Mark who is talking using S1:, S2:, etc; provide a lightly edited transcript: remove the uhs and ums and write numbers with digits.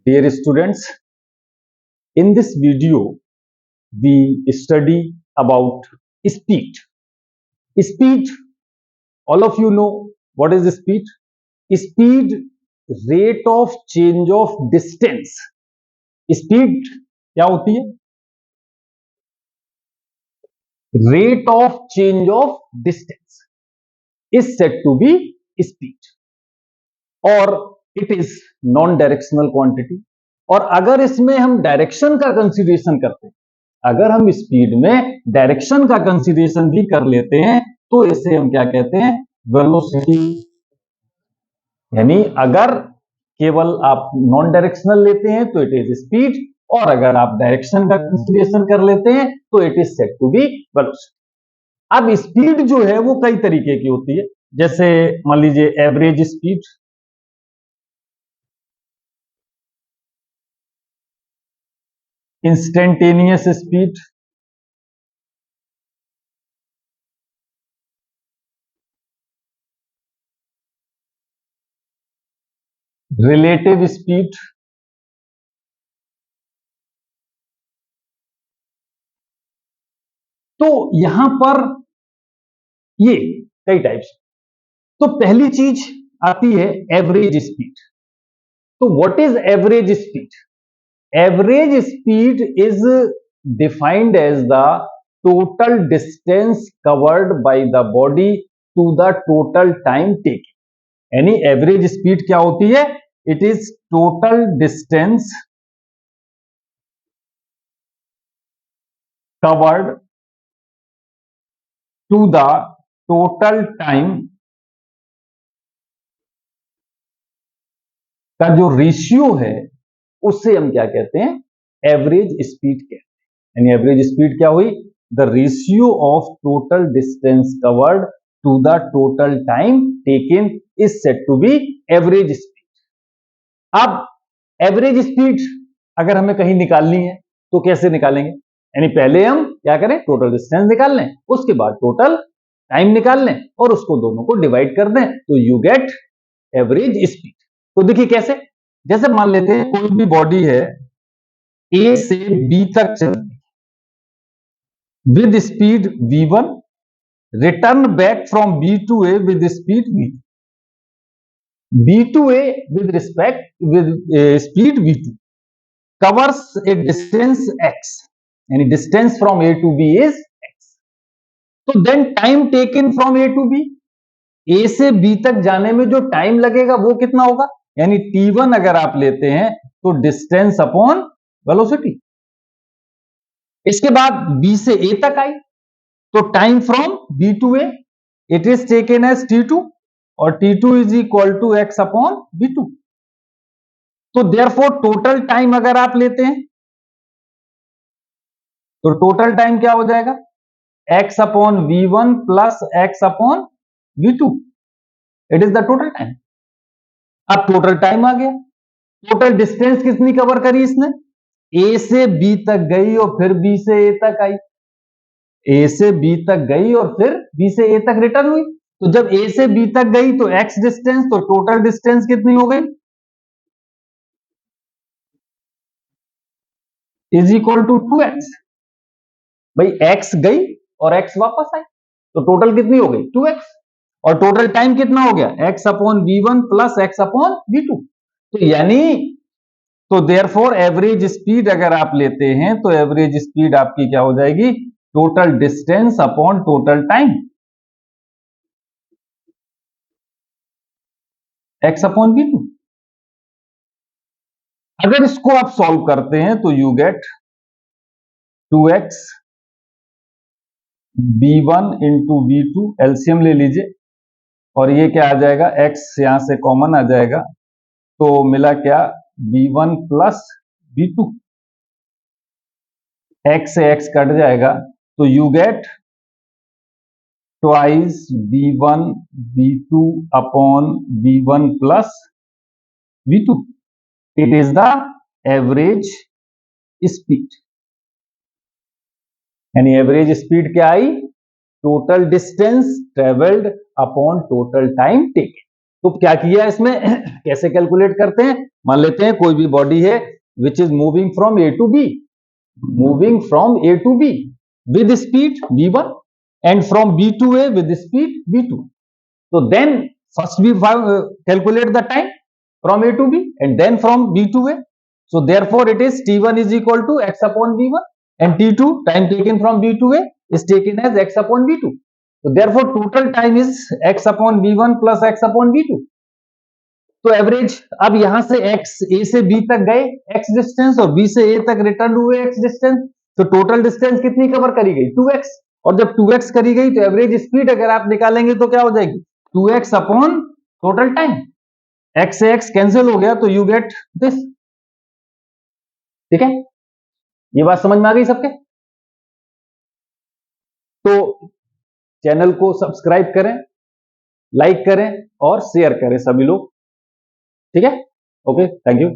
S1: Dear students, in this video, we study about speed. Speed, all of you know what is speed? Speed, rate of change of distance. Speed क्या होती है? Rate of change of distance is said to be speed, और it is non-directional quantity. और अगर इसमें हम direction का consideration करते हैं, अगर हम स्पीड में डायरेक्शन का कंसीडरेशन भी कर लेते हैं तो इसे हम क्या कहते हैं? वेलोसिटी। यानी अगर केवल आप नॉन डायरेक्शनल लेते हैं तो इट इज स्पीड, और अगर आप डायरेक्शन का कंसीडरेशन कर लेते हैं तो it is said to be velocity. अब स्पीड जो है वो कई तरीके की होती है, जैसे मान लीजिए average speed, instantaneous speed, relative speed, तो यहां पर ये कई टाइप्स। तो पहली चीज आती है एवरेज स्पीड। तो what is average speed? Average speed is defined as the total distance covered by the body to the total time taken. यानी एवरेज स्पीड क्या होती है? It is total distance covered to the total time का जो ratio है उससे हम क्या कहते हैं? एवरेज स्पीड कहते हैं। यानी एवरेज स्पीड क्या हुई? The ratio of total distance covered to the total time taken is said to be average speed. अब एवरेज स्पीड अगर हमें कहीं निकालनी है तो कैसे निकालेंगे? यानी पहले हम क्या करें? टोटल डिस्टेंस निकाल लें, उसके बाद टोटल टाइम निकाल लें और उसको दोनों को डिवाइड कर दें तो यू गेट एवरेज स्पीड। तो देखिए कैसे, जैसे मान लेते हैं कोई भी बॉडी है ए से बी तक चलती with speed v1, return back from B to A with speed v2, B to A with respect with speed v2, covers a distance x, यानी distance from A to B is x। तो then time taken from A to B, A से B तक जाने में जो time लगेगा वो कितना होगा? यानी t1 अगर आप लेते हैं तो डिस्टेंस अपॉन वेलोसिटी। इसके बाद b से a तक आई तो time from b to a, it is taken as t2, और t2 is equal to x upon b2। तो देयरफॉर टोटल टाइम अगर आप लेते हैं तो टोटल टाइम क्या हो जाएगा? x upon v1 plus x upon v2, it is the total time. अब टोटल टाइम आ गया, टोटल डिस्टेंस कितनी कवर करी इसने? ए से बी तक गई और फिर बी से ए तक आई, ए से बी तक गई और फिर बी से ए तक रिटर्न हुई। तो जब ए से बी तक गई तो एक्स डिस्टेंस, तो टोटल डिस्टेंस कितनी हो गई? Is equal to 2x। भाई एक्स गई और एक्स वापस आई तो टोटल कितनी हो गई? 2x। और टोटल टाइम कितना हो गया? x upon v1 plus x upon v2। तो यानी तो देयरफॉर एवरेज स्पीड अगर आप लेते हैं तो एवरेज स्पीड आपकी क्या हो जाएगी? Total distance upon total time, x upon v2। अगर इसको आप सॉल्व करते हैं तो you gate 2x v1 into v2, LCM ले लीजिए, और ये क्या आ जाएगा? x यहां से कॉमन आ जाएगा तो मिला क्या? v1 प्लस v2, x से x कट जाएगा तो you get twice v1 v2 upon v1 plus v2, it is the average speed. यानी एवरेज स्पीड क्या आई? Total distance travelled upon total time taken. तो क्या किया इसमें कैसे कैलकुलेट करते हैं, मान लेते हैं कोई भी बॉडी है which is moving from A to B, moving from A to B with speed v1 and from b to a with speed v2. So then first we calculate the time from a to b and then from b to a. So therefore it is t1 is equal to x upon v1 and t2 time taken from b to a is taken as x upon v2. So therefore total time is x upon v1 plus x upon v2. तो average, अब यहां से x a से b तक गए x distance और b से a तक रिटर्न हुए x डिस्टेंस, तो टोटल डिस्टेंस कितनी कवर करी गई 2x, और जब 2x करी गई तो एवरेज स्पीड अगर आप निकालेंगे तो क्या हो जाएगी 2x upon total time, x से x कैंसिल हो गया तो यू गेट दिस। ठीक है, ये बात समझ में आ गई सबके? तो चैनल को सब्सक्राइब करें, लाइक करें और शेयर करें सभी लोग। ठीक है, ओके, थैंक यू।